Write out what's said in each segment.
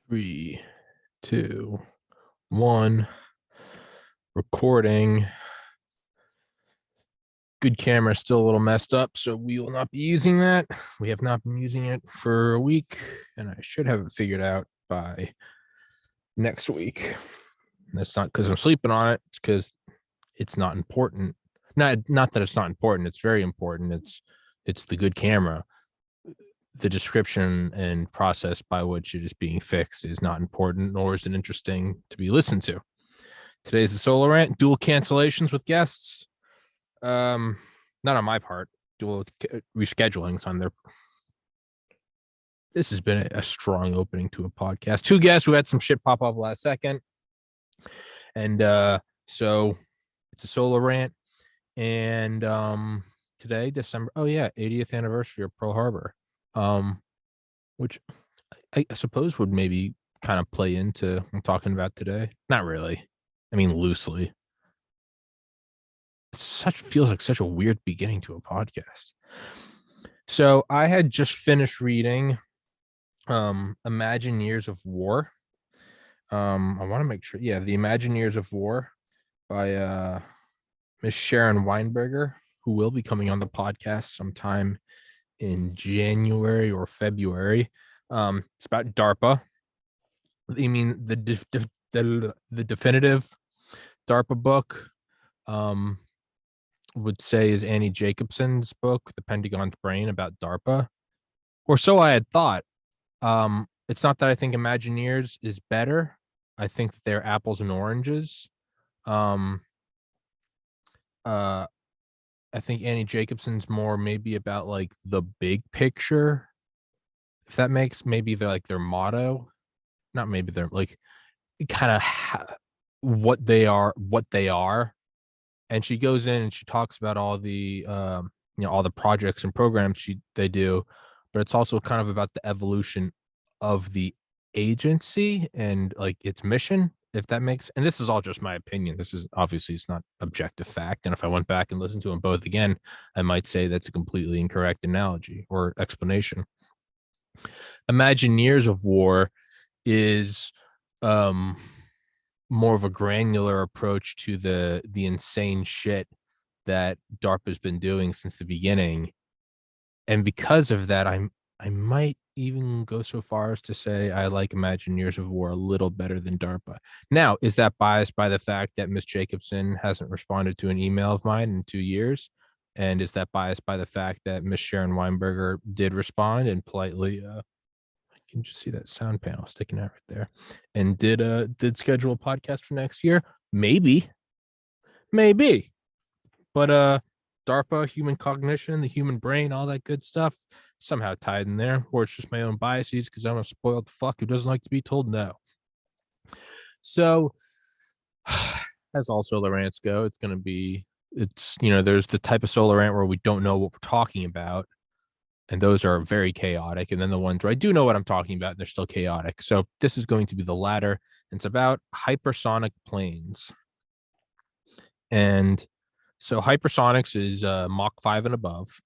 3, 2, 1. Recording. Good camera, still a little messed up, so we will not be using that. We have not been using it for a week, and I should have it figured out by next week. That's not because I'm sleeping on it. It's because it's not important. Not that it's not important. It's very important. It's the good camera. The description and process by which it is being fixed is not important, nor is it interesting to be listened to. Today's the solo rant, dual cancellations with guests. Not on my part, dual reschedulings on their. This has been a strong opening to a podcast. Two guests who had some shit pop up last second. And so it's a solo rant. And today, December, 80th anniversary of Pearl Harbor. Which I suppose would maybe kind of play into what I'm talking about today. Not really. I mean, loosely. Feels like such a weird beginning to a podcast. So I had just finished reading Imagineers of War. I want to make sure, The Imagineers of War by Miss Sharon Weinberger, who will be coming on the podcast sometime in January or February. It's about DARPA. I mean, the definitive DARPA book would say is Annie Jacobson's book, The Pentagon's Brain, about DARPA, or so I had thought. It's not that I think Imagineers is better. I think that they're apples and oranges. I think Annie Jacobson's more maybe about like the big picture, if that makes, maybe they're like their motto, not maybe they're like kind of what they are. And she goes in and she talks about all the all the projects and programs they do, but it's also kind of about the evolution of the agency and like its mission, if that makes. And this is all just my opinion. This is obviously, it's not objective fact, and if I went back and listened to them both again, I might say that's a completely incorrect analogy or explanation. Imagineers of War is more of a granular approach to the insane shit that DARPA's been doing since the beginning. And because of that, I might even go so far as to say I like Imagineers of War a little better than DARPA. Now, is that biased by the fact that Miss Jacobson hasn't responded to an email of mine in 2 years? And is that biased by the fact that Miss Sharon Weinberger did respond and politely I can just see that sound panel sticking out right there, and did schedule a podcast for next year? Maybe. But DARPA, human cognition, the human brain, all that good stuff, somehow tied in there, or it's just my own biases because I'm a spoiled fuck who doesn't like to be told no. So, as all solar rants go, it's there's the type of solar rant where we don't know what we're talking about, and those are very chaotic. And then the ones where I do know what I'm talking about, and they're still chaotic. So this is going to be the latter. It's about hypersonic planes. And so hypersonics is Mach 5 and above.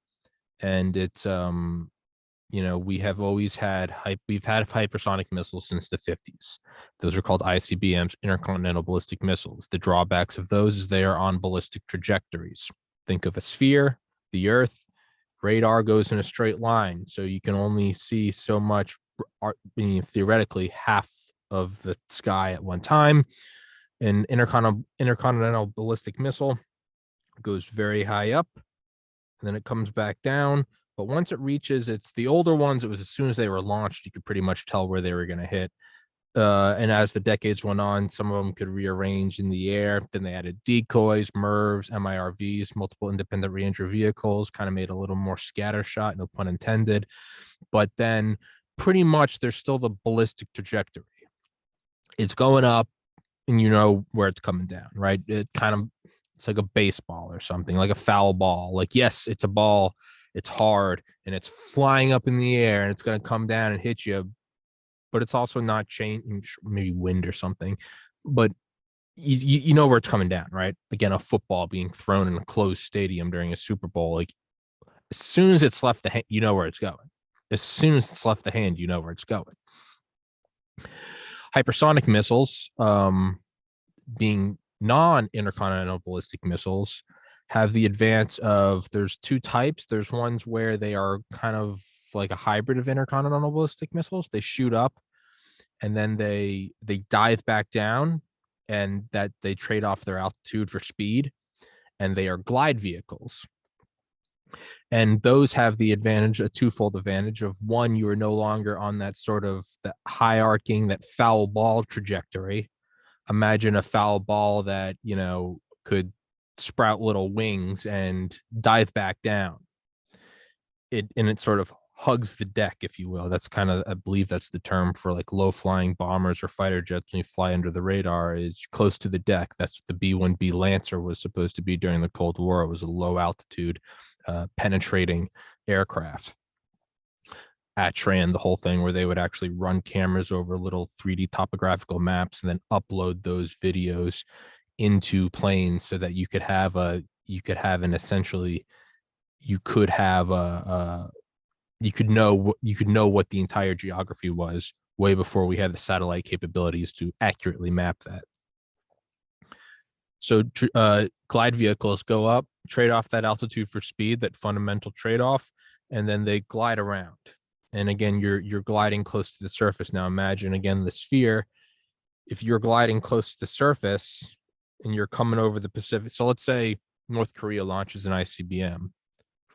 And it's, we've had hypersonic missiles since the 50s. Those are called ICBMs, intercontinental ballistic missiles. The drawbacks of those is they are on ballistic trajectories. Think of a sphere, the Earth. Radar goes in a straight line, so you can only see so much, theoretically, half of the sky at one time. An intercontinental ballistic missile goes very high up, and then it comes back down. But once it reaches, it's the older ones, it was as soon as they were launched, you could pretty much tell where they were going to hit. And as the decades went on, some of them could rearrange in the air. Then they added decoys, MIRVs, MIRVs, multiple independent reentry vehicles, kind of made a little more scattershot, no pun intended. But then pretty much there's still the ballistic trajectory. It's going up, and you know where it's coming down, right? It's like a baseball or something, like a foul ball. Like, yes, it's a ball, it's hard, and it's flying up in the air, and it's going to come down and hit you. But it's also not change, maybe wind or something. But you know where it's coming down, right? Again, a football being thrown in a closed stadium during a Super Bowl. Like, as soon as it's left the hand, you know where it's going. As soon as it's left the hand, you know where it's going. Hypersonic missiles, being non-intercontinental ballistic missiles, have the advance of, there's two types. There's ones where they are kind of like a hybrid of intercontinental ballistic missiles. They shoot up and then they dive back down, and that they trade off their altitude for speed, and they are glide vehicles. And those have the advantage, a twofold advantage of, one, you are no longer on that sort of that high arcing, that foul ball trajectory. Imagine a foul ball that, could sprout little wings and dive back down. It sort of hugs the deck, if you will. That's kind of, I believe that's the term for like low flying bombers or fighter jets when you fly under the radar, is close to the deck. That's what the B-1B Lancer was supposed to be during the Cold War. It was a low altitude penetrating aircraft. ATRAN, the whole thing, where they would actually run cameras over little 3D topographical maps and then upload those videos into planes so that you could have an essentially, you could have you could know what the entire geography was way before we had the satellite capabilities to accurately map that. So glide vehicles go up, trade off that altitude for speed, that fundamental trade-off, and then they glide around. And again, you're gliding close to the surface. Now imagine again the sphere. If you're gliding close to the surface and you're coming over the Pacific, so let's say North Korea launches an ICBM.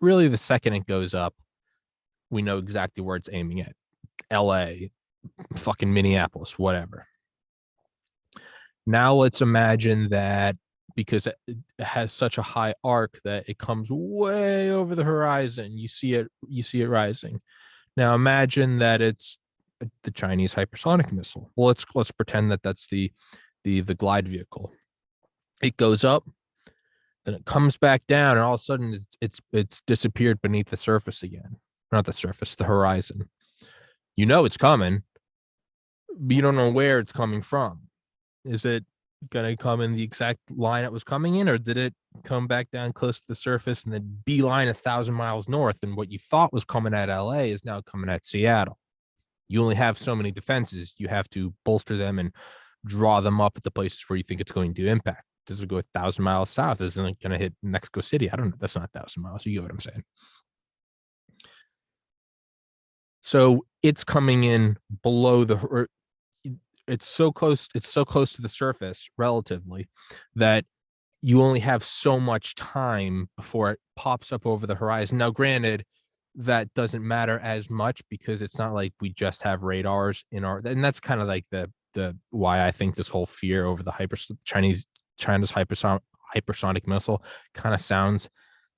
Really, the second it goes up, we know exactly where it's aiming at. LA, fucking Minneapolis, whatever. Now let's imagine that, because it has such a high arc, that it comes way over the horizon. You see it rising. Now imagine that it's the Chinese hypersonic missile. Well, let's pretend that that's the glide vehicle. It goes up, then it comes back down, and all of a sudden it's disappeared beneath the surface again. Not the surface, the horizon. You know it's coming, but you don't know where it's coming from. Is it going to come in the exact line it was coming in, or did it come back down close to the surface and then beeline 1,000 miles north, and what you thought was coming at LA is now coming at Seattle? You only have so many defenses. You have to bolster them and draw them up at the places where you think it's going to impact. Does it go 1,000 miles south? Isn't it going to hit Mexico City? I don't know. That's not 1,000 miles. You get what I'm saying? So it's coming in below the, it's so close to the surface relatively that you only have so much time before it pops up over the horizon. Now, granted, that doesn't matter as much because it's not like we just have radars in our, and that's kind of like the why I think this whole fear over the China's hypersonic missile kind of sounds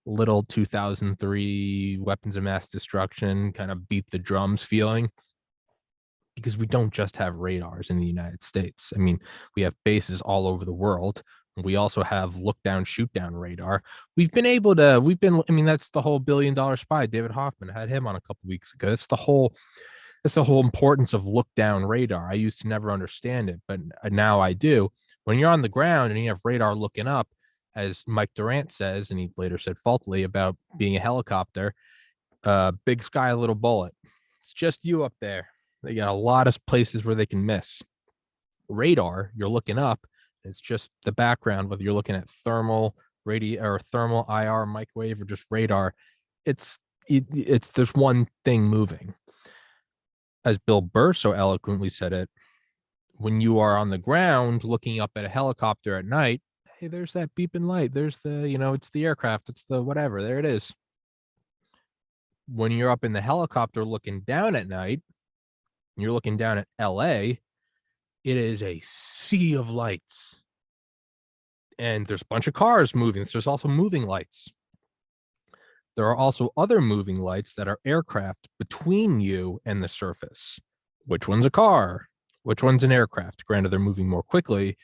little 2003 weapons of mass destruction, kind of beat the drums feeling, because we don't just have radars in the United States. I mean, we have bases all over the world. We also have look down, shoot down radar. I mean, that's the whole $1 billion spy. David Hoffman had him on a couple weeks ago. That's the whole importance of look down radar. I used to never understand it, but now I do. When you're on the ground and you have radar looking up, as Mike Durant says, and he later said faultily about being a helicopter, big sky, little bullet. It's just you up there. They got a lot of places where they can miss. Radar, you're looking up. It's just the background, whether you're looking at thermal or thermal IR microwave or just radar. It's there's one thing moving. As Bill Burr so eloquently said it, when you are on the ground looking up at a helicopter at night, hey, there's that beeping light. There's the, it's the aircraft. It's the whatever. There it is. When you're up in the helicopter looking down at night, you're looking down at LA, it is a sea of lights. And there's a bunch of cars moving. So there's also moving lights. There are also other moving lights that are aircraft between you and the surface. Which one's a car? Which one's an aircraft? Granted, they're moving more quickly,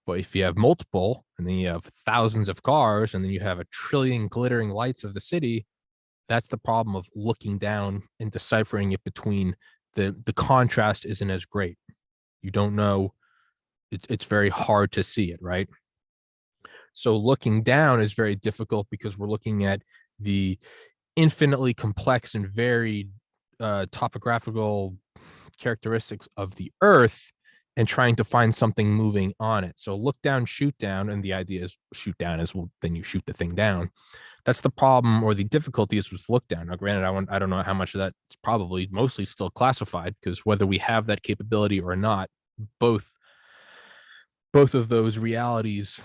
but if you have multiple, and then you have thousands of cars, and then you have a trillion glittering lights of the city, that's the problem of looking down and deciphering it between the contrast isn't as great. You don't know. It's very hard to see it, right? So looking down is very difficult because we're looking at the infinitely complex and varied topographical characteristics of the Earth and trying to find something moving on it. So look down, shoot down, and the idea is shoot down is, well, then you shoot the thing down. That's the problem, or the difficulty is with look down. Now, granted, I don't know how much of that's probably mostly still classified, because whether we have that capability or not, both of those realities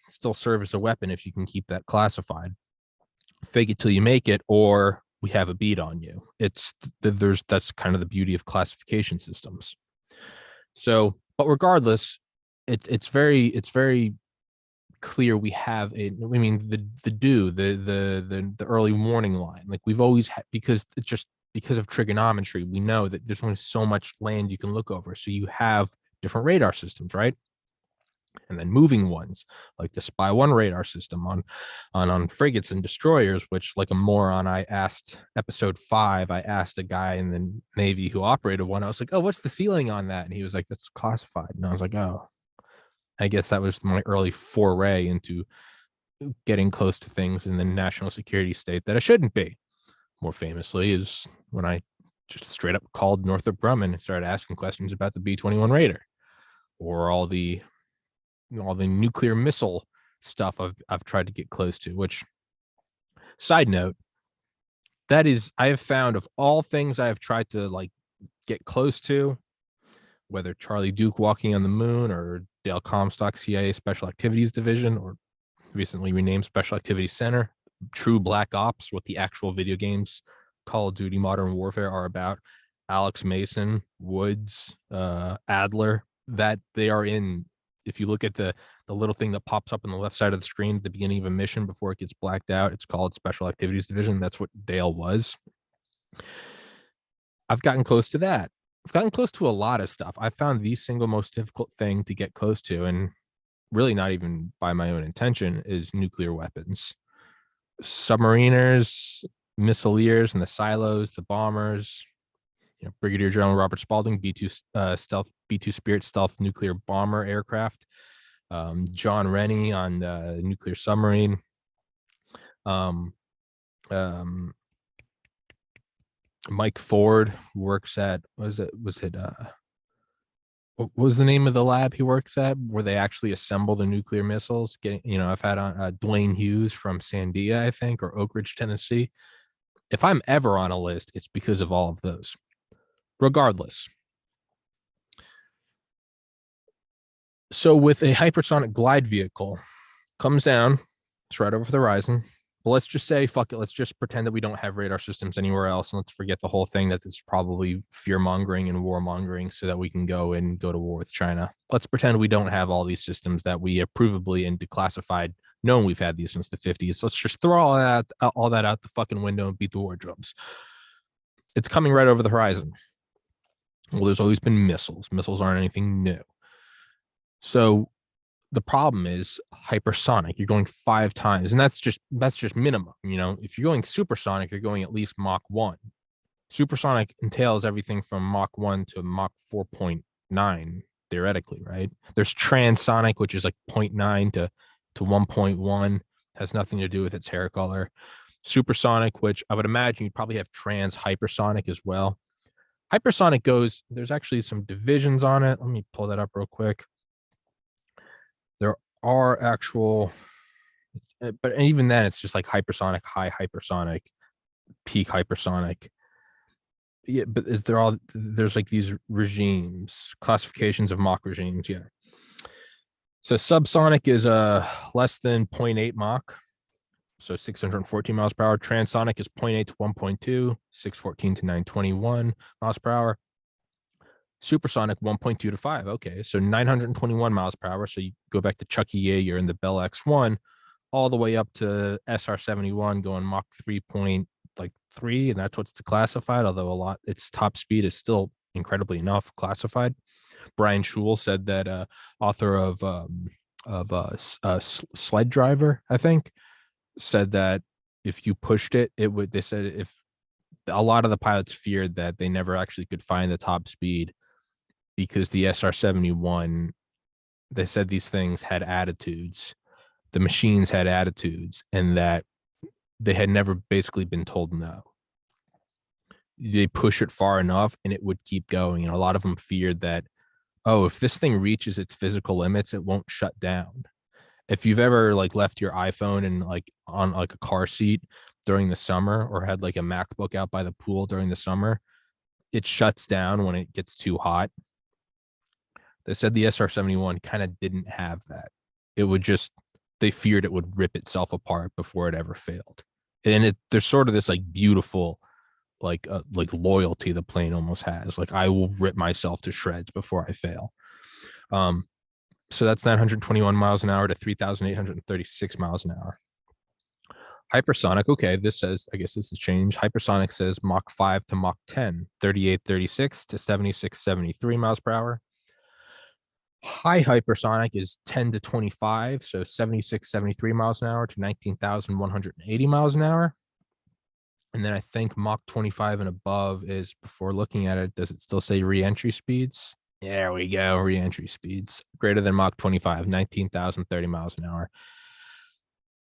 still serve as a weapon if you can keep that classified. Fake it till you make it, or we have a beat on you. That's kind of the beauty of classification systems. So, but regardless, it's very clear we have the early warning line. Like we've always had, because of trigonometry, we know that there's only so much land you can look over. So you have different radar systems, right? And then moving ones like the Spy 1 radar system on frigates and destroyers, which, like a moron, I asked episode 5, I asked a guy in the Navy who operated one. I was like, oh, what's the ceiling on that? And he was like, that's classified. And I was like, oh, I guess that was my early foray into getting close to things in the national security state that I shouldn't be. More famously is when I just straight up called Northrop Grumman and started asking questions about the B-21 Raider, or all the nuclear missile stuff I've tried to get close to. Which, side note, that is, I have found, of all things I have tried to like get close to, whether Charlie Duke walking on the moon, or Dale Comstock CIA Special Activities Division, or recently renamed Special Activities Center, true Black Ops, what the actual video games Call of Duty Modern Warfare are about, Alex Mason, Woods, Adler, that they are in. If you look at the little thing that pops up on the left side of the screen at the beginning of a mission before it gets blacked out, it's called Special Activities Division. That's what Dale was. I've gotten close to that. I've gotten close to a lot of stuff. I found the single most difficult thing to get close to, and really not even by my own intention, is nuclear weapons. Submariners, missileers, and the silos, the bombers. Brigadier General Robert Spalding, B-2 Spirit stealth nuclear bomber aircraft. John Rennie on the nuclear submarine. Mike Ford works at, what was the name of the lab he works at where they actually assemble the nuclear missiles? I've had on Dwayne Hughes from Sandia, I think, or Oak Ridge, Tennessee. If I'm ever on a list, it's because of all of those. Regardless. So with a hypersonic glide vehicle, comes down, it's right over the horizon. But let's just say, fuck it, let's just pretend that we don't have radar systems anywhere else, and let's forget the whole thing that this is probably fear-mongering and war-mongering so that we can go to war with China. Let's pretend we don't have all these systems that we have provably and declassified known we've had these since the 50s. Let's just throw all that out the fucking window and beat the war drums. It's coming right over the horizon. Well, there's always been missiles. Missiles aren't anything new. So the problem is hypersonic. You're going 5 times, and that's just minimum. If you're going supersonic, you're going at least Mach 1. Supersonic entails everything from Mach 1 to Mach 4.9, theoretically, right? There's transonic, which is like 0.9 to 1.1, has nothing to do with its hair color. Supersonic, which I would imagine you'd probably have trans hypersonic as well. Hypersonic there's actually some divisions on it. Let me pull that up real quick. There are actual, but even then, it's just like hypersonic, high hypersonic, peak hypersonic. Yeah, but there's like these regimes, classifications of Mach regimes. Yeah. So subsonic is less than 0.8 Mach, so 614 miles per hour. Transonic is 0.8 to 1.2, 614 to 921 miles per hour. Supersonic 1.2 to 5. Okay, so 921 miles per hour. So you go back to Chucky Yeager in the Bell X1, all the way up to SR-71 going Mach 3.3, and that's what's classified. Although its top speed is still incredibly enough classified. Brian Schul said that author of Sled Driver, I think, said that if you pushed it, it would. They said if a lot of the pilots feared that they never actually could find the top speed because the SR-71, they said these things had attitudes. The machines had attitudes, and that they had never basically been told no. they push it far enough and it would keep going. And a lot of them feared that, oh, if this thing reaches its physical limits, it won't shut down. If you've ever like left your iPhone and like on like a car seat during the summer, or had like a MacBook out by the pool during the summer, it shuts down when it gets too hot. They said the SR-71 kind of didn't have that. It would just, they feared it would rip itself apart before it ever failed. And there's sort of this like beautiful like loyalty the plane almost has. Like, I will rip myself to shreds before I fail. So that's 921 miles an hour to 3,836 miles an hour. Hypersonic, okay, this says, I guess this has changed. Hypersonic says Mach 5 to Mach 10, 3836 to 7673 miles per hour. High hypersonic is 10 to 25, so 7673 miles an hour to 19,180 miles an hour. And then I think Mach 25 and above is, before looking at it, does it still say re-entry speeds? There we go, re-entry speeds. Greater than Mach 25, 19,030 miles an hour.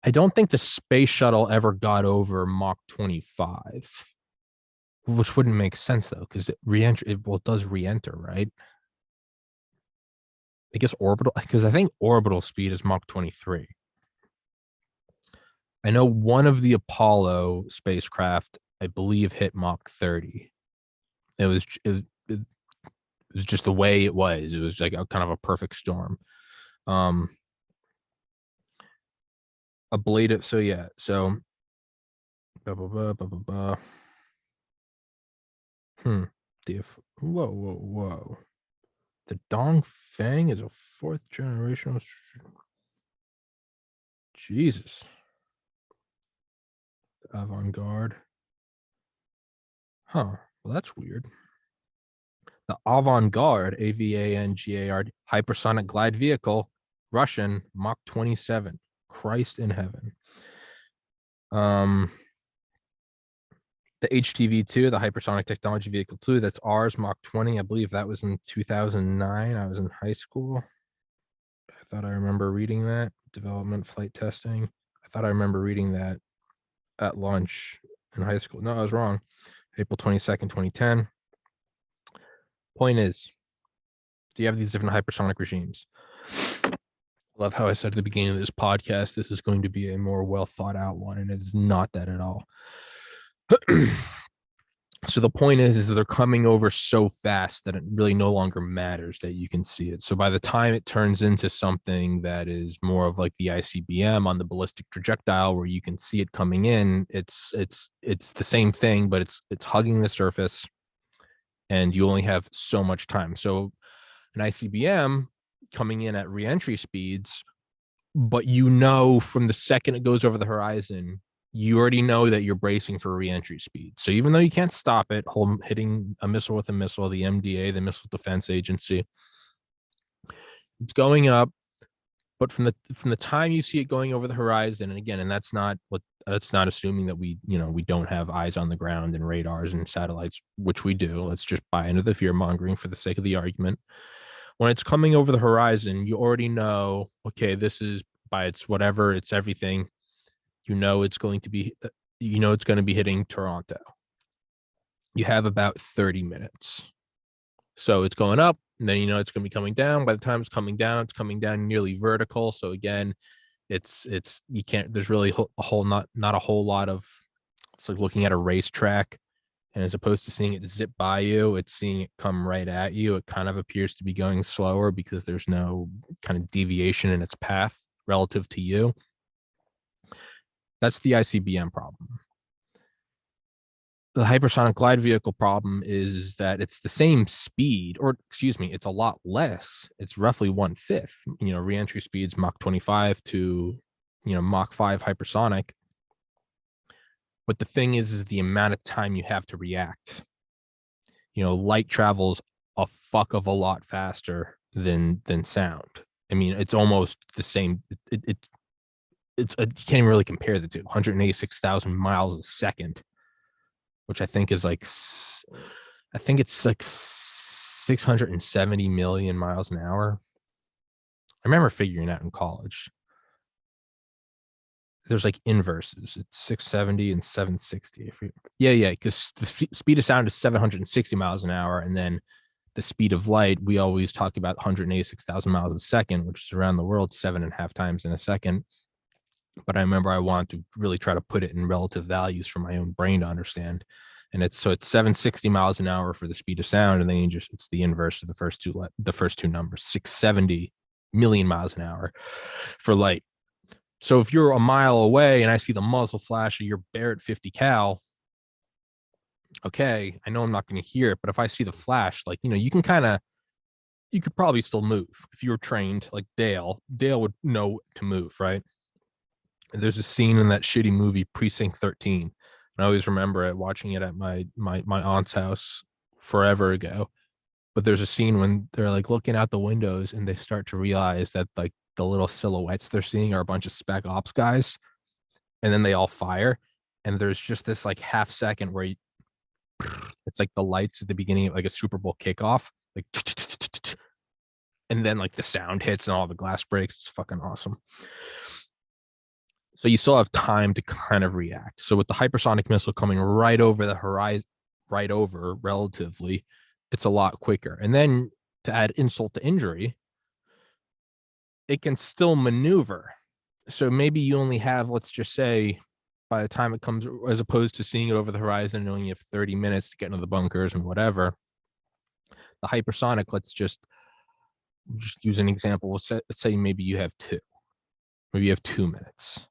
I don't think the space shuttle ever got over Mach 25, which wouldn't make sense though, because re-entry, well, it does re-enter, right? I guess orbital, because I think orbital speed is Mach 23. I know one of the Apollo spacecraft, I believe, hit Mach 30. It was just the way it was. It was like a kind of a perfect storm. Ablative. So yeah. So. Whoa. The Dongfeng is a 4th generation. Jesus. Avant-garde. Huh. Well, that's weird. The Avant-garde, AVANGARD, hypersonic glide vehicle, Russian, Mach 27. Christ in heaven. The HTV-2, the hypersonic technology vehicle 2, that's ours, Mach 20. I believe that was in 2009. I was in high school. I thought I remember reading that. Development, flight testing. I thought I remember reading that at lunch in high school. No, I was wrong. April 22nd, 2010. Point is, do you have these different hypersonic regimes? Love how I said at the beginning of this podcast, this is going to be a more well thought out one, and it is not that at all. So the point is they're coming over so fast that it really no longer matters that you can see it. So by the time it turns into something that is more of like the ICBM on the ballistic projectile, where you can see it coming in, it's the same thing, but it's hugging the surface, and you only have so much time. So an ICBM coming in at reentry speeds, but from the second it goes over the horizon, you already know that you're bracing for reentry speed. So even though you can't stop it, hitting a missile with a missile, the MDA, the Missile Defense Agency, it's going up. But from the time you see it going over the horizon, and again, and that's not assuming that we don't have eyes on the ground and radars and satellites, which we do. Let's just buy into the fear mongering for the sake of the argument. When it's coming over the horizon, you already know, okay, this is by its whatever, it's everything. It's going to be hitting Toronto. You have about 30 minutes. So it's going up, and then it's going to be coming down. By the time it's coming down nearly vertical. So again, it's you can't, there's really not a whole lot of, it's like looking at a racetrack, and as opposed to seeing it zip by you, it's seeing it come right at you. It kind of appears to be going slower because there's no kind of deviation in its path relative to you. That's the ICBM problem. The hypersonic glide vehicle problem is that it's the same speed, or excuse me, it's a lot less. It's roughly 1/5. Reentry speeds Mach 25 to Mach 5 hypersonic. But the thing is the amount of time you have to react. Light travels a fuck of a lot faster than sound. I mean, it's almost the same. You can't even really compare the two. 186,000 miles a second, which I think is like 670 million miles an hour. I remember figuring that in college. there's like inverses. It's 670 and 760. Yeah, because the speed of sound is 760 miles an hour, and then the speed of light, we always talk about 186,000 miles a second, which is around the world 7.5 times in a second. But I remember I wanted to really try to put it in relative values for my own brain to understand. And it's 760 miles an hour for the speed of sound, and then it's the inverse of the first two numbers, 670 million miles an hour for light. So if you're a mile away and I see the muzzle flash of your Barrett 50 cal, okay, I know I'm not going to hear it, but if I see the flash, like, you could probably still move if you were trained like Dale. Dale would know to move, right? And there's a scene in that shitty movie Precinct 13. And I always remember it, watching it at my aunt's house forever ago. But there's a scene when they're like looking out the windows and they start to realize that like the little silhouettes they're seeing are a bunch of spec ops guys, and then they all fire, and there's just this like half second where it's like the lights at the beginning of like a Super Bowl kickoff, like, and then like the sound hits and all the glass breaks. It's fucking awesome. So you still have time to kind of react. So with the hypersonic missile coming right over the horizon, right over relatively, it's a lot quicker. And then to add insult to injury, it can still maneuver. So maybe you only have, let's just say, by the time it comes, as opposed to seeing it over the horizon and only have 30 minutes to get into the bunkers and whatever, the hypersonic, let's just use an example. Let's say maybe you have maybe you have 2 minutes.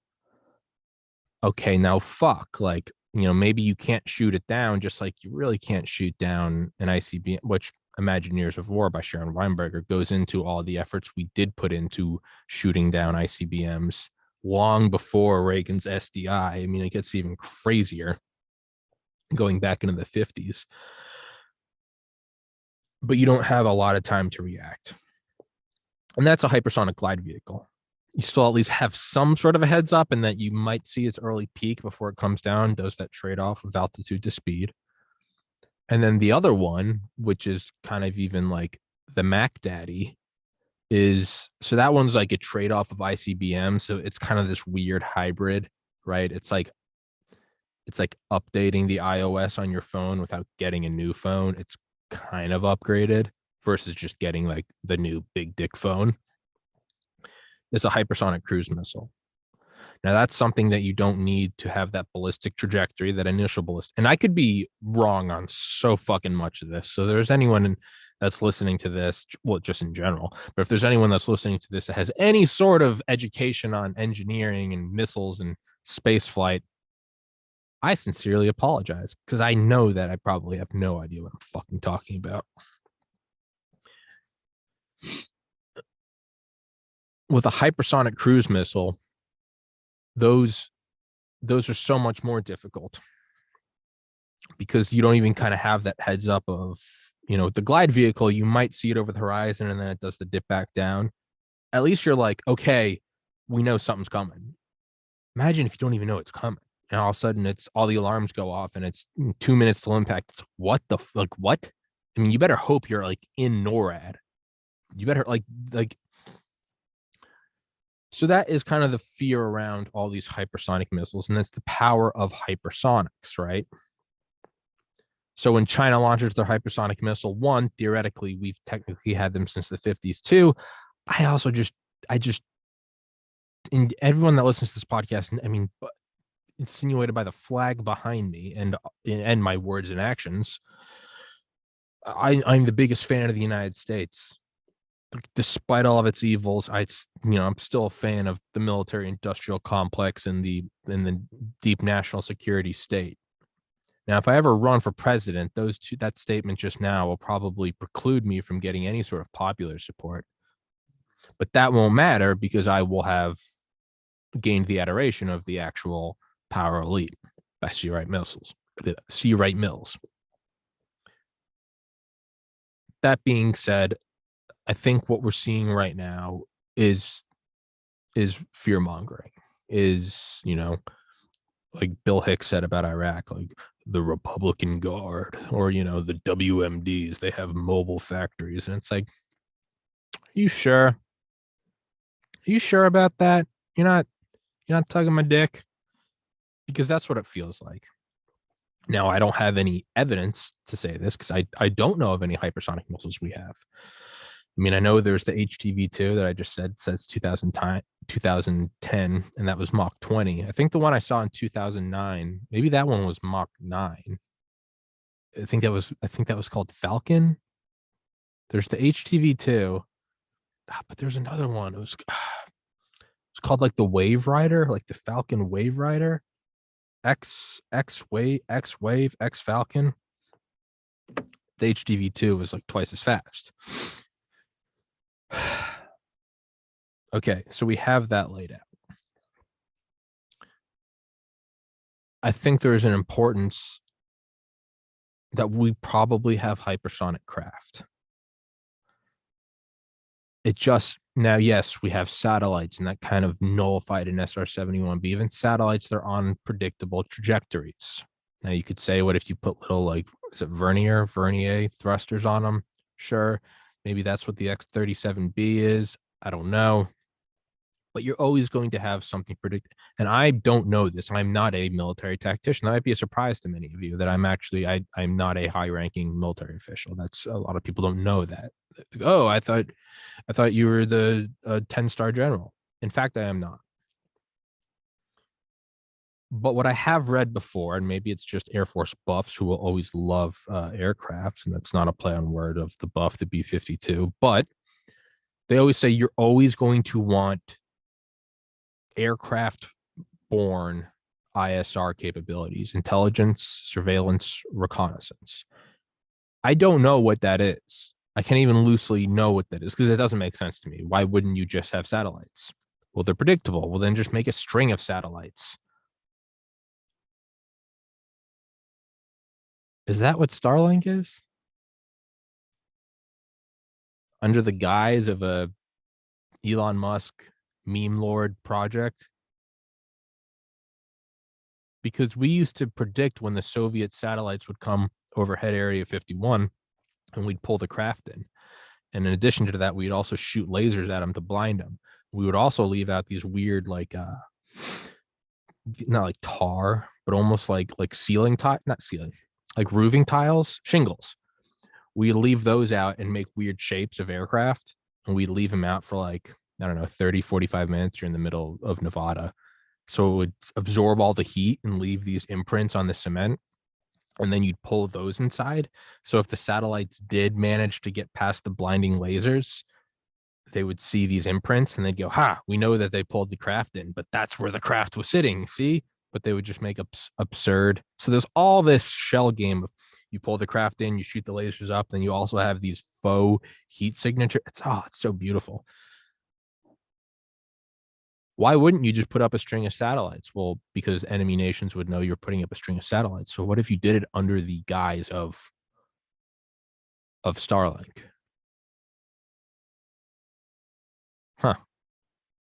Okay, now fuck, like, maybe you can't shoot it down, just like you really can't shoot down an ICBM, which Imagineers of War by Sharon Weinberger goes into all the efforts we did put into shooting down ICBMs long before Reagan's SDI. I mean, it gets even crazier going back into the 50s. But you don't have a lot of time to react. And that's a hypersonic glide vehicle. You still at least have some sort of a heads up, and that you might see its early peak before it comes down, does that trade-off of altitude to speed. And then the other one, which is kind of even like the Mac Daddy, is, so that one's like a trade-off of ICBM. So it's kind of this weird hybrid, right? It's like updating the iOS on your phone without getting a new phone. It's kind of upgraded versus just getting like the new big dick phone. Is a hypersonic cruise missile. Now that's something that you don't need to have that ballistic trajectory, that initial ballistic. And I could be wrong on so fucking much of this. So there's anyone that's listening to this, well, just in general, but if there's anyone that's listening to this that has any sort of education on engineering and missiles and space flight, I sincerely apologize, because I know that I probably have no idea what I'm fucking talking about. With a hypersonic cruise missile, those are so much more difficult, because you don't even kind of have that heads up of, the glide vehicle, you might see it over the horizon and then it does the dip back down. At least you're like, okay, we know something's coming. Imagine if you don't even know it's coming, and all of a sudden it's all the alarms go off and it's 2 minutes till impact. It's what? I mean, you better hope you're like in NORAD. You better like so that is kind of the fear around all these hypersonic missiles, and that's the power of hypersonics, right? So when China launches their hypersonic missile, one, theoretically, we've technically had them since the 50s. Two, and everyone that listens to this podcast, I mean, insinuated by the flag behind me and my words and actions, I'm the biggest fan of the United States. Despite all of its evils, I'm still a fan of the military-industrial complex and the deep national security state. Now, if I ever run for president, that statement just now will probably preclude me from getting any sort of popular support. But that won't matter, because I will have gained the adoration of the actual power elite by C. Wright Mills. That being said, I think what we're seeing right now is fear mongering. Is, like Bill Hicks said about Iraq, like the Republican Guard, or the WMDs, they have mobile factories, and it's like, are you sure? Are you sure about that? You're You're not tugging my dick, because that's what it feels like. Now, I don't have any evidence to say this because I don't know of any hypersonic missiles we have. I mean, I know there's the HTV2 that I just said says 2010, and that was Mach 20. I think the one I saw in 2009, maybe that one was Mach 9. I think that was called Falcon. There's the HTV2, but there's another one. It's called like the Wave Rider, like the Falcon Wave Rider. X Wave, X Falcon. The HTV2 was like twice as fast. Okay, so we have that laid out. I think there's an importance that we probably have hypersonic craft. It just now, yes, we have satellites, and that kind of nullified an SR-71B. Even satellites, they're on predictable trajectories. Now you could say, what if you put little, like, is it Vernier thrusters on them? Sure, maybe that's what the X-37B is. I don't know, but you're always going to have something predicted. And I don't know this. I'm not a military tactician. That might be a surprise to many of you that I'm not a high-ranking military official. That's a lot of people don't know that. Oh, I thought you were the 10-star general. In fact, I am not. But what I have read before, and maybe it's just Air Force buffs who will always love aircraft, and that's not a play on word of the buff, the B-52, but they always say you're always going to want aircraft-borne ISR capabilities, intelligence, surveillance, reconnaissance. I don't know what that is. I can't even loosely know what that is because it doesn't make sense to me. Why wouldn't you just have satellites? Well, they're predictable. Well, then just make a string of satellites. Is that what Starlink is? Under the guise of a Elon Musk meme lord project? Because we used to predict when the Soviet satellites would come overhead Area 51 and we'd pull the craft in. And in addition to that, we'd also shoot lasers at them to blind them. We would also leave out these weird, like, not like tar, but almost like ceiling tile, not ceiling, like roofing tiles, shingles. We leave those out and make weird shapes of aircraft, and we leave them out for like, I don't know, 30, 45 minutes. You're in the middle of Nevada. So it would absorb all the heat and leave these imprints on the cement. And then you'd pull those inside. So if the satellites did manage to get past the blinding lasers, they would see these imprints and they'd go, ha, we know that they pulled the craft in, but that's where the craft was sitting. See? But they would just make absurd. So there's all this shell game of you pull the craft in, you shoot the lasers up, then you also have these faux heat signature. It's so beautiful. Why wouldn't you just put up a string of satellites? Well, because enemy nations would know you're putting up a string of satellites. So what if you did it under the guise of Starlink? Huh.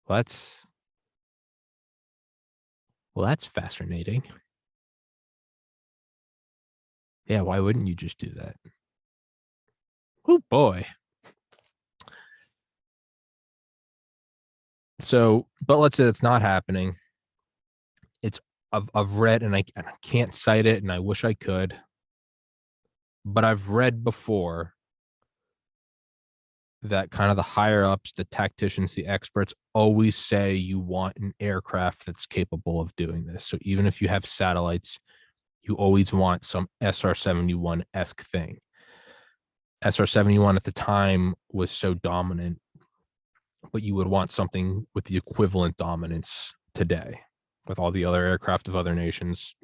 Well, that's fascinating. Yeah, why wouldn't you just do that? Oh boy. So, but let's say it's not happening. I've read, and I can't cite it, and I wish I could, but I've read before that kind of the higher ups, the tacticians, the experts always say you want an aircraft that's capable of doing this. So even if you have satellites, you always want some SR-71-esque thing. SR-71 at the time was so dominant, but you would want something with the equivalent dominance today. With all the other aircraft of other nations,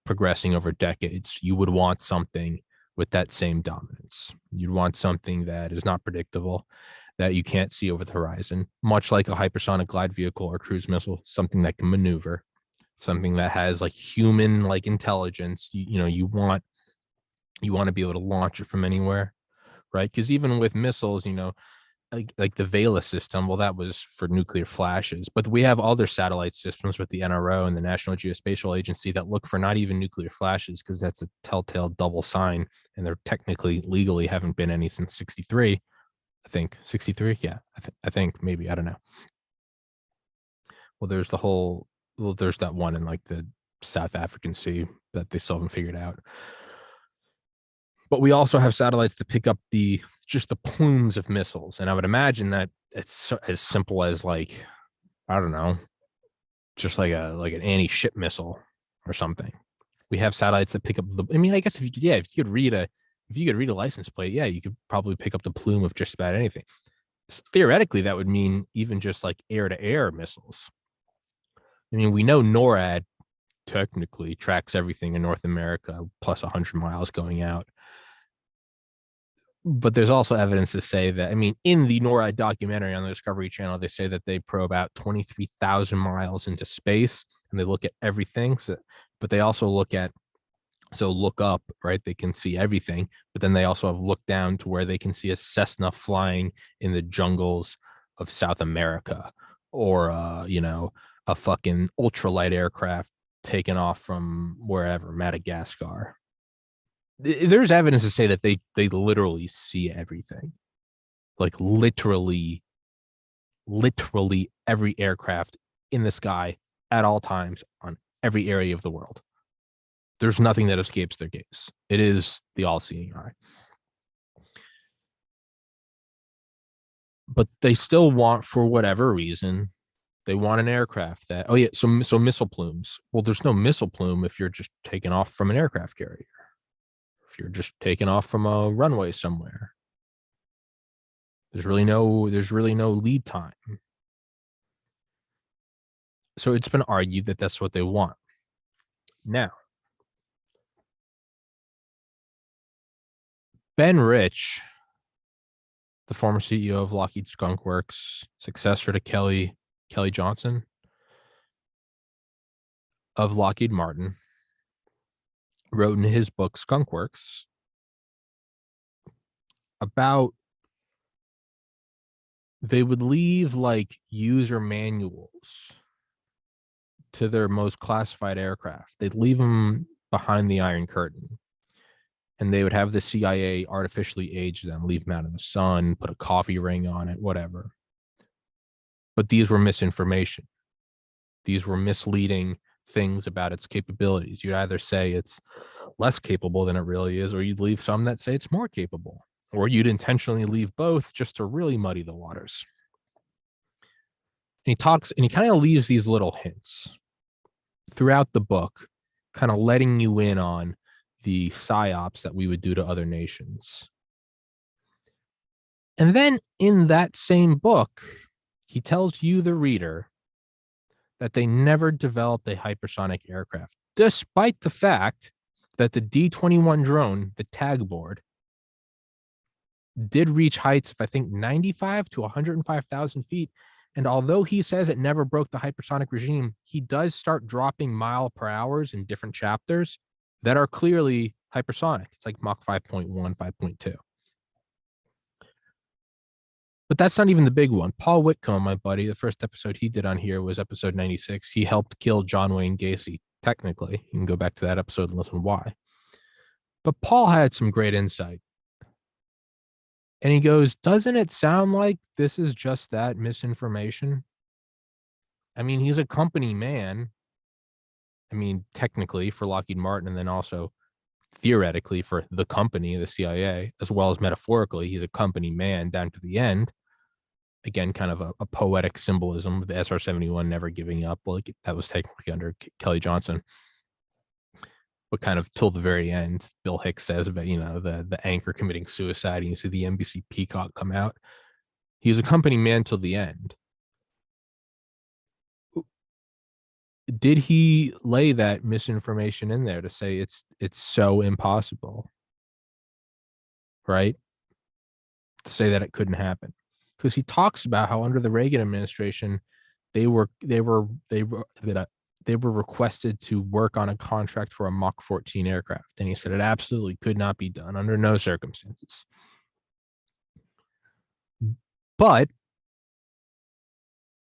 progressing over decades, you would want something with that same dominance. You'd want something that is not predictable, that you can't see over the horizon, much like a hypersonic glide vehicle or cruise missile, something that can maneuver, something that has like human like intelligence. You want to be able to launch it from anywhere, right? Because even with missiles, like the Vela system, well, that was for nuclear flashes, but we have other satellite systems with the NRO and the National Geospatial Agency that look for not even nuclear flashes, because that's a telltale double sign, and there technically legally haven't been any since 63. I think 63. Yeah, I think maybe, I don't know. Well, there's there's that one in like the South African Sea that they still haven't figured out. But we also have satellites that pick up just the plumes of missiles, and I would imagine that it's as simple as like, I don't know, just like an anti-ship missile or something. We have satellites that pick up the. I mean, I guess if you could read a license plate, yeah, you could probably pick up the plume of just about anything. So theoretically, that would mean even just like air-to-air missiles. I mean, we know NORAD technically tracks everything in North America plus 100 miles going out. But there's also evidence to say that, I mean, in the NORAD documentary on the Discovery Channel, they say that they probe out 23,000 miles into space and they look at everything. So, but they also look up, right? They can see everything, but then they also have looked down to where they can see a Cessna flying in the jungles of South America, or a fucking ultralight aircraft taken off from wherever, Madagascar. There's evidence to say that they literally see everything, like literally every aircraft in the sky at all times on every area of the world. There's nothing that escapes their gaze. It is the all-seeing eye. But they still want, for whatever reason, they want an aircraft that, oh yeah, so missile plumes. Well, there's no missile plume if you're just taking off from an aircraft carrier. If you're just taking off from a runway somewhere. There's really no lead time. So it's been argued that that's what they want. Now, Ben Rich, the former CEO of Lockheed Skunk Works, successor to Kelly Johnson of Lockheed Martin, wrote in his book Skunk Works about they would leave like user manuals to their most classified aircraft. They'd leave them behind the Iron Curtain, and they would have the CIA artificially age them, leave them out in the sun, put a coffee ring on it, whatever. But these were misinformation. These were misleading things about its capabilities. You'd either say it's less capable than it really is, or you'd leave some that say it's more capable, or you'd intentionally leave both just to really muddy the waters. And he kind of leaves these little hints throughout the book, kind of letting you in on the psyops that we would do to other nations. And then in that same book, he tells you, the reader, that they never developed a hypersonic aircraft, despite the fact that the D-21 drone, the tag board, did reach heights of, I think, 95 to 105,000 feet. And although he says it never broke the hypersonic regime, he does start dropping mile per hours in different chapters that are clearly hypersonic. It's like Mach 5.1, 5.2. But that's not even the big one. Paul Whitcomb, my buddy, the first episode he did on here was episode 96. He helped kill John Wayne Gacy, technically. You can go back to that episode and listen why. But Paul had some great insight. And he goes, doesn't it sound like this is just that misinformation? I mean, he's a company man. I mean, technically for Lockheed Martin, and then also theoretically for the company, the CIA, as well as metaphorically, he's a company man down to the end. Again, kind of a poetic symbolism of the SR-71 never giving up. Well, that was technically under Kelly Johnson. But kind of till the very end, Bill Hicks says about, the anchor committing suicide, and you see the NBC Peacock come out. He was a company man till the end. Did he lay that misinformation in there to say it's so impossible, right? To say that it couldn't happen? Because he talks about how under the Reagan administration, they were requested to work on a contract for a Mach 14 aircraft, and he said it absolutely could not be done under no circumstances. But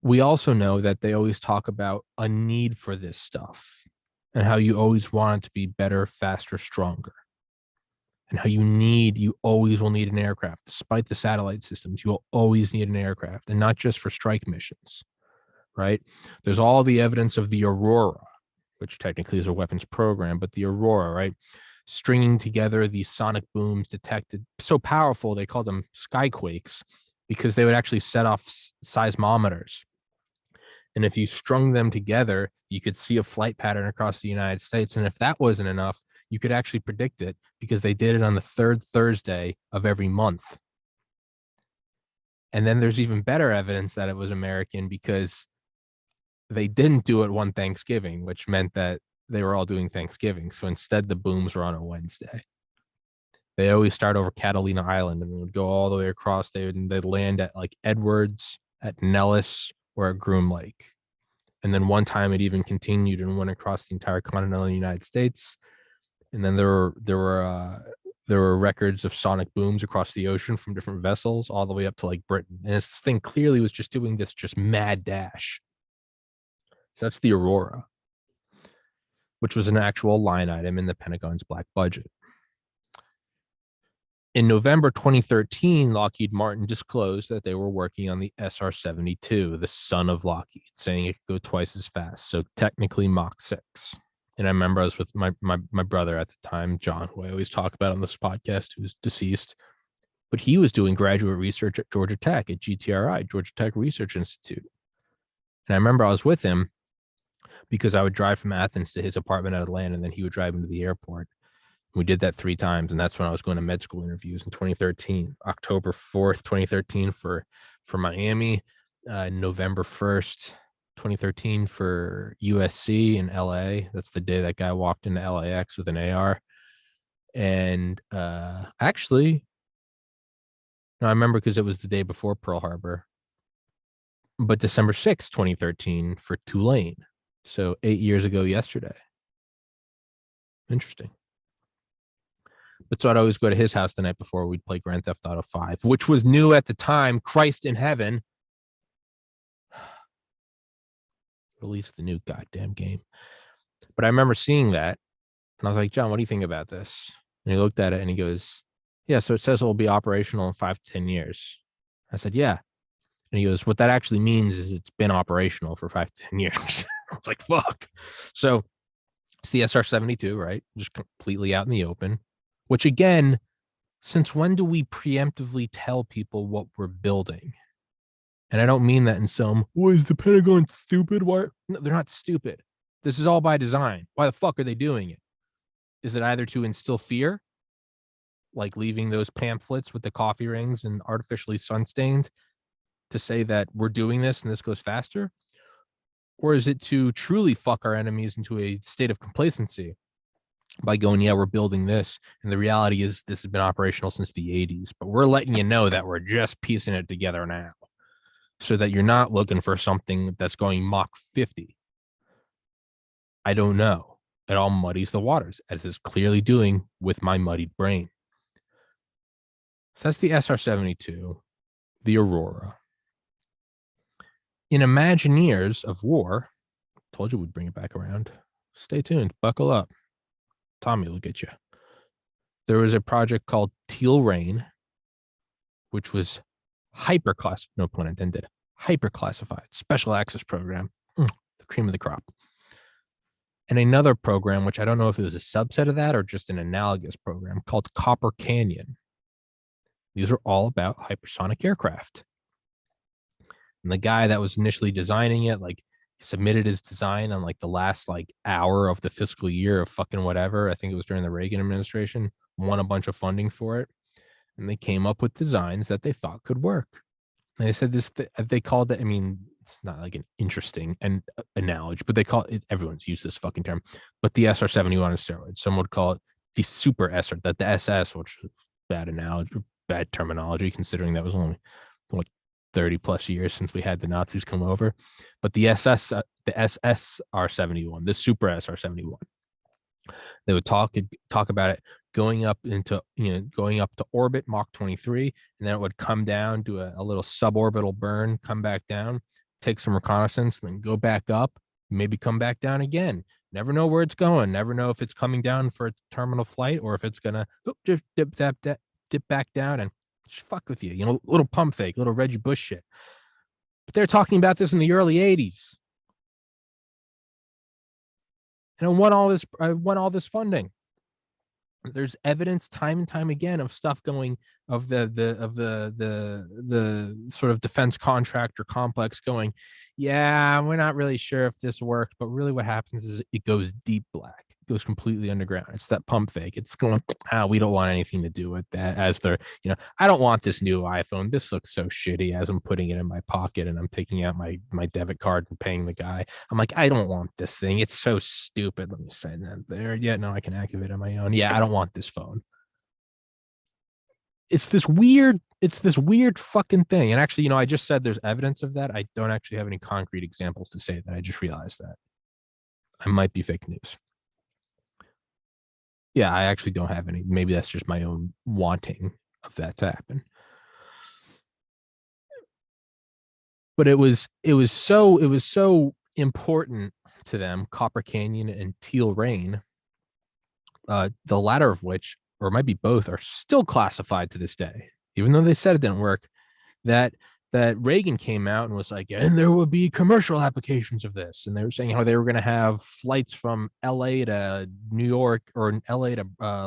we also know that they always talk about a need for this stuff and how you always want it to be better, faster, stronger. And how you always will need an aircraft. Despite the satellite systems, you will always need an aircraft, and not just for strike missions. right? There's all the evidence of the Aurora, which technically is a weapons program, but the Aurora, right? Stringing together these sonic booms detected so powerful, they called them skyquakes because they would actually set off seismometers. And if you strung them together, you could see a flight pattern across the United States. And if that wasn't enough, you could actually predict it because they did it on the third Thursday of every month. And then there's even better evidence that it was American because they didn't do it one Thanksgiving, which meant that they were all doing Thanksgiving. So instead, the booms were on a Wednesday. They always start over Catalina Island and would go all the way across. They'd land at like Edwards, at Nellis, or at Groom Lake. And then one time it even continued and went across the entire continental United States. And then there were records of sonic booms across the ocean from different vessels all the way up to like Britain. And this thing clearly was just doing this just mad dash. So that's the Aurora, which was an actual line item in the Pentagon's black budget. In November 2013, Lockheed Martin disclosed that they were working on the SR-72, the son of Lockheed, saying it could go twice as fast. So technically Mach 6. And I remember I was with my brother at the time, John, who I always talk about on this podcast, who's deceased. But he was doing graduate research at Georgia Tech, at GTRI, Georgia Tech Research Institute. And I remember I was with him because I would drive from Athens to his apartment at Atlanta, and then he would drive me to the airport. We did that 3 times, and that's when I was going to med school interviews in 2013, October 4th, 2013 for Miami, November 1st, 2013 for USC in LA. That's the day that guy walked into LAX with an AR. And actually, no, I remember because it was the day before Pearl Harbor, but December 6th, 2013 for Tulane. So 8 years ago yesterday. Interesting. But so I'd always go to his house the night before. We'd play Grand Theft Auto 5, which was new at the time. Christ in heaven. Released the new goddamn game. But I remember seeing that. And I was like, John, what do you think about this? And he looked at it and he goes, yeah, so it says it will be operational in 5 to 10 years. I said, yeah. And he goes, what that actually means is it's been operational for 5 to 10 years. I was like, fuck. So it's the SR-72, right? Just completely out in the open. Which again, since when do we preemptively tell people what we're building? And I don't mean that in some, is the Pentagon stupid? Why? No, they're not stupid. This is all by design. Why the fuck are they doing it? Is it either to instill fear, like leaving those pamphlets with the coffee rings and artificially sun-stained to say that we're doing this and this goes faster? Or is it to truly fuck our enemies into a state of complacency by going, yeah, we're building this. And the reality is this has been operational since the 80s, but we're letting you know that we're just piecing it together now so that you're not looking for something that's going Mach 50. I don't know. It all muddies the waters, as it's clearly doing with my muddied brain. So that's the SR-72, the Aurora. In Imagineers of War, told you we'd bring it back around. Stay tuned. Buckle up. Tommy, look at you. There was a project called Teal Rain, which was hyper-classified, no pun intended, hyper-classified, special access program, the cream of the crop. And another program, which I don't know if it was a subset of that or just an analogous program, called Copper Canyon. These are all about hypersonic aircraft. And the guy that was initially designing it, like, submitted his design on like the last like hour of the fiscal year of fucking whatever. I think it was during the Reagan administration, won a bunch of funding for it. And they came up with designs that they thought could work. And they said this, they called it, I mean, it's not like an interesting analogy, but they call it, everyone's used this fucking term, but the SR-71 on steroids. Some would call it the super SR, that the SS, which is bad analogy, bad terminology, considering that was only like 30 plus years since we had the Nazis come over. But the SSR-71, the super SR-71, they would talk about it going up into, going up to orbit, Mach 23, and then it would come down, do a little suborbital burn, come back down, take some reconnaissance, and then go back up, maybe come back down again. Never know where it's going. Never know if it's coming down for a terminal flight or if it's gonna just dip back down and just fuck with you. Little pump fake, little Reggie Bush shit. But they're talking about this in the early 80s. And I won all this funding. There's evidence time and time again of stuff going of the sort of defense contractor complex going, yeah, we're not really sure if this worked, but really what happens is it goes deep black. It goes completely underground. It's that pump fake. It's going, we don't want anything to do with that. As they're, I don't want this new iPhone. This looks so shitty as I'm putting it in my pocket and I'm taking out my debit card and paying the guy. I'm like, I don't want this thing. It's so stupid. Let me send that there. Yeah, no, I can activate it on my own. Yeah, I don't want this phone. It's this weird fucking thing. And actually, I just said there's evidence of that. I don't actually have any concrete examples to say that. I just realized that I might be fake news. Yeah, I actually don't have any. Maybe that's just my own wanting of that to happen. But it was so important to them, Copper Canyon and Teal Rain, the latter of which, or it might be both, are still classified to this day, even though they said it didn't work. That Reagan came out and was like, and there will be commercial applications of this. And they were saying how they were going to have flights from LA to New York or LA to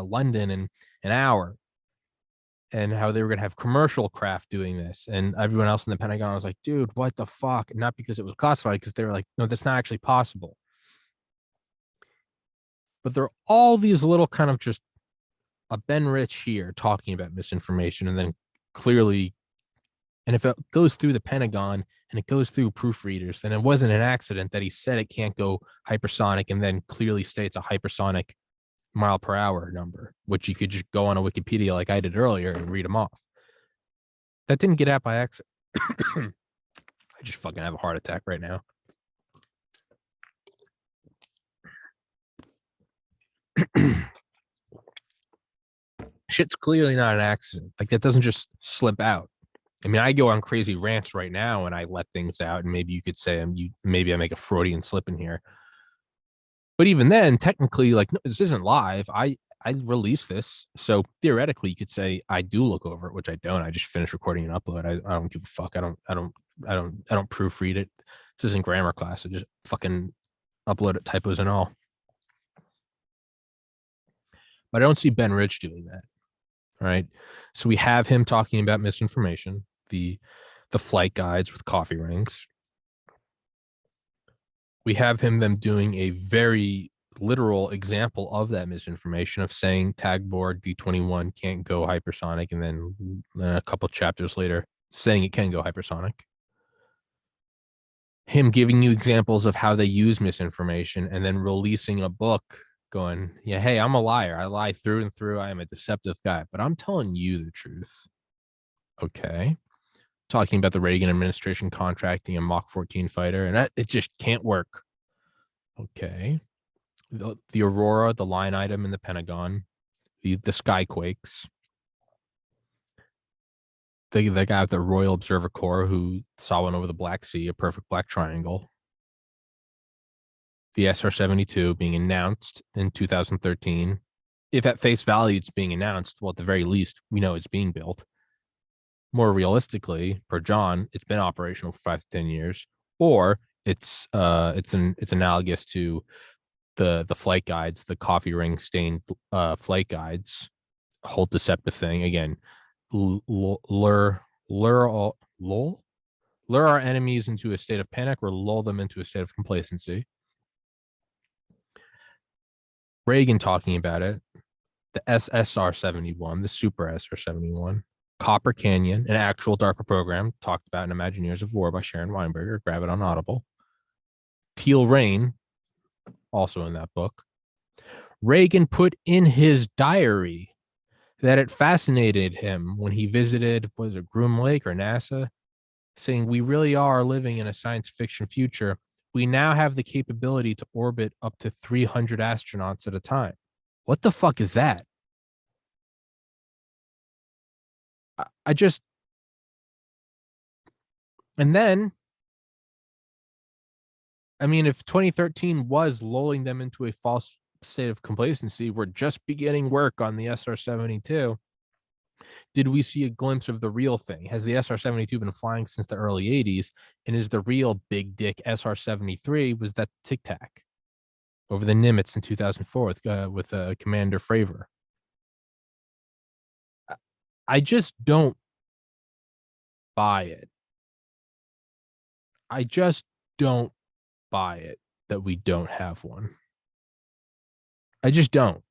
London in an hour, and how they were going to have commercial craft doing this. And everyone else in the Pentagon was like, dude, what the fuck? Not because it was classified, because they were like, no, that's not actually possible. But there are all these little kind of just a Ben Rich here talking about misinformation, and then clearly, and if it goes through the Pentagon and it goes through proofreaders, then it wasn't an accident that he said it can't go hypersonic and then clearly states a hypersonic mile per hour number, which you could just go on a Wikipedia like I did earlier and read them off. That didn't get out by accident. I just fucking have a heart attack right now. Shit's clearly not an accident. Like, that doesn't just slip out. I mean, I go on crazy rants right now and I let things out, and maybe you could say maybe I make a Freudian slip in here. But even then, technically, like, no, this isn't live. I release this, so theoretically, you could say I do look over it, which I don't. I just finish recording and upload. I don't give a fuck. I don't proofread it. This isn't grammar class. I just fucking upload it, typos and all. But I don't see Ben Rich doing that. All right. So we have him talking about misinformation, the flight guides with coffee rings. We have them doing a very literal example of that misinformation of saying tag board D21 can't go hypersonic, and then a couple chapters later saying it can go hypersonic. Him giving you examples of how they use misinformation, and then releasing a book going, yeah, hey, I'm a liar. I lie through and through. I am a deceptive guy, but I'm telling you the truth. Okay. Talking about the Reagan administration contracting a Mach 14 fighter, and it just can't work. Okay. The Aurora, the line item in the Pentagon, the skyquakes, the guy with the Royal Observer Corps who saw one over the Black Sea, a perfect black triangle. The SR-72 being announced in 2013. If at face value it's being announced, well, at the very least, we know it's being built. More realistically, per John, it's been operational for 5 to 10 years, or it's analogous to the flight guides, the coffee ring stained flight guides, whole deceptive thing. Again, lure our enemies into a state of panic or lull them into a state of complacency. Reagan talking about it, the SSR-71, the Super SR-71, Copper Canyon, an actual DARPA program talked about in Imagineers of War by Sharon Weinberger, grab it on Audible. Teal Rain, also in that book. Reagan put in his diary that it fascinated him when he visited, was it Groom Lake or NASA, saying we really are living in a science fiction future. We now have the capability to orbit up to 300 astronauts at a time. What the fuck is that? I just, and then, I mean, if 2013 was lulling them into a false state of complacency, we're just beginning work on the SR-72. Did we see a glimpse of the real thing? Has the SR-72 been flying since the early 80s? And is the real big dick SR-73, was that Tic Tac over the Nimitz in 2004 with Commander Fravor? I just don't buy it. I just don't buy it that we don't have one. I just don't.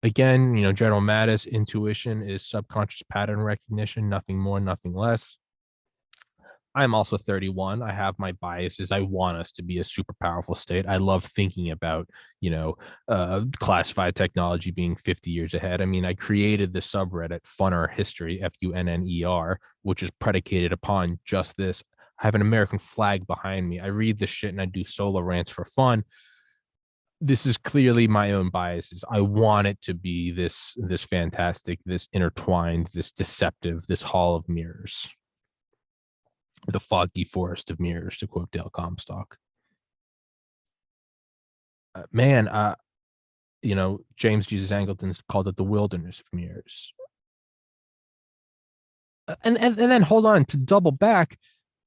Again, General Mattis, intuition is subconscious pattern recognition, nothing more, nothing less. I'm also 31. I have my biases. I want us to be a super powerful state. I love thinking about, classified technology being 50 years ahead. I mean, I created the subreddit Funner History, FUNNER, which is predicated upon just this. I have an American flag behind me. I read this shit and I do solo rants for fun. This is clearly my own biases. I want it to be this fantastic, this intertwined, this deceptive, this hall of mirrors. The foggy forest of mirrors, to quote Dale Comstock. James Jesus Angleton's called it the wilderness of mirrors. And then hold on, to double back,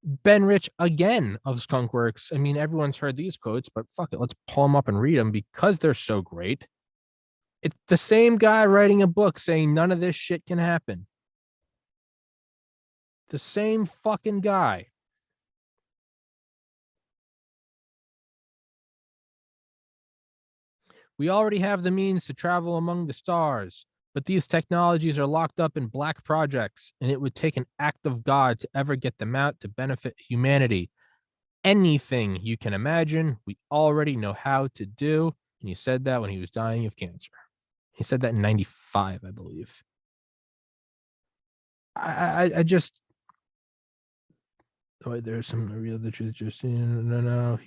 Ben Rich again of Skunkworks. I mean, everyone's heard these quotes, but fuck it, let's pull them up and read them because they're so great. It's the same guy writing a book saying none of this shit can happen. The same fucking guy. We already have the means to travel among the stars, but these technologies are locked up in black projects, and it would take an act of God to ever get them out to benefit humanity. Anything you can imagine, we already know how to do. And he said that when he was dying of cancer. He said that in 95, I believe. I just. Oh, there's some real the truth. Just no.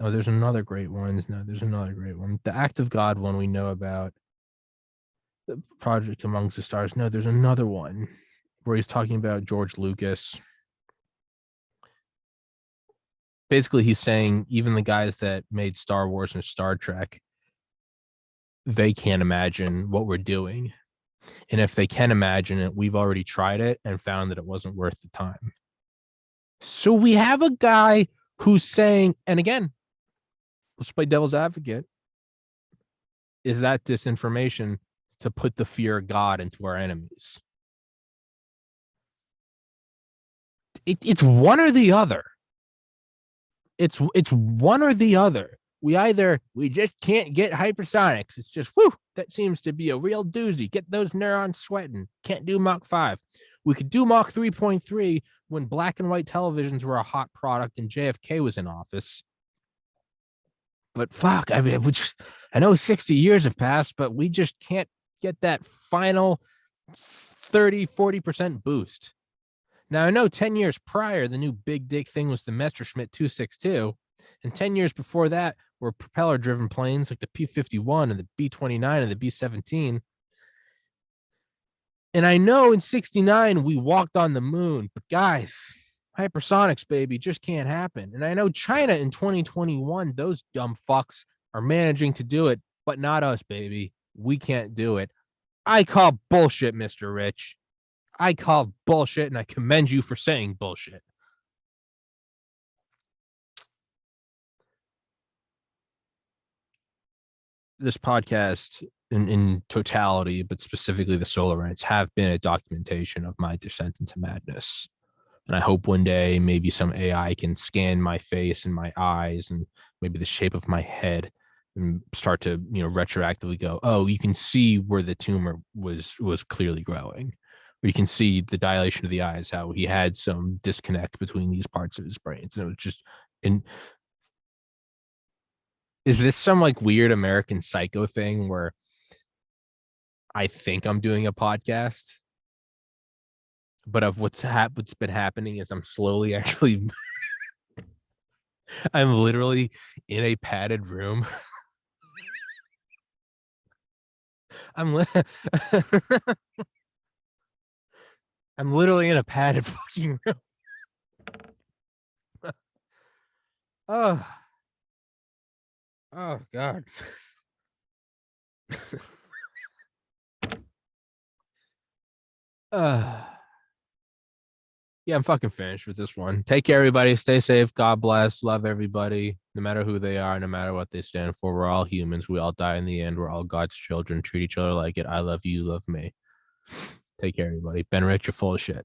Oh, there's another great one. No, there's another great one. The Act of God one we know about. The Project Amongst the Stars. No, there's another one where he's talking about George Lucas. Basically, he's saying even the guys that made Star Wars and Star Trek, they can't imagine what we're doing. And if they can imagine it, we've already tried it and found that it wasn't worth the time. So we have a guy who's saying, and again, let's play devil's advocate. Is that disinformation to put the fear of God into our enemies? It's one or the other. It's one or the other. We just can't get hypersonics. It's just, that seems to be a real doozy. Get those neurons sweating. Can't do Mach 5. We could do Mach 3.3 when black and white televisions were a hot product and JFK was in office. But fuck, I mean, I know 60 years have passed, but we just can't get that final 30-40% boost. Now, I know 10 years prior, the new big dick thing was the Messerschmitt 262. And 10 years before that were propeller-driven planes like the P-51 and the B-29 and the B-17. And I know in 69, we walked on the moon. But guys, hypersonics, baby, just can't happen. And I know China in 2021, those dumb fucks are managing to do it, but not us, baby. We can't do it. I call bullshit, Mr. Rich. I call bullshit, and I commend you for saying bullshit. This podcast in totality, but specifically the solar rants, have been a documentation of my descent into madness. And I hope one day maybe some AI can scan my face and my eyes and maybe the shape of my head and start to, retroactively go, oh, you can see where the tumor was clearly growing. Or you can see the dilation of the eyes, how he had some disconnect between these parts of his brain. So it's just is this some like weird American Psycho thing where I think I'm doing a podcast, but of what's been happening is I'm slowly actually I'm literally in a padded room. I'm I'm literally in a padded fucking room. Oh, oh God. uh, yeah, I'm fucking finished with this one. Take care, everybody. Stay safe. God bless. Love everybody, no matter who they are, no matter what they stand for. We're all humans. We all die in the end. We're all God's children. Treat each other like it. I love you. Love me. Take care, everybody. Ben Rich, you're full of shit.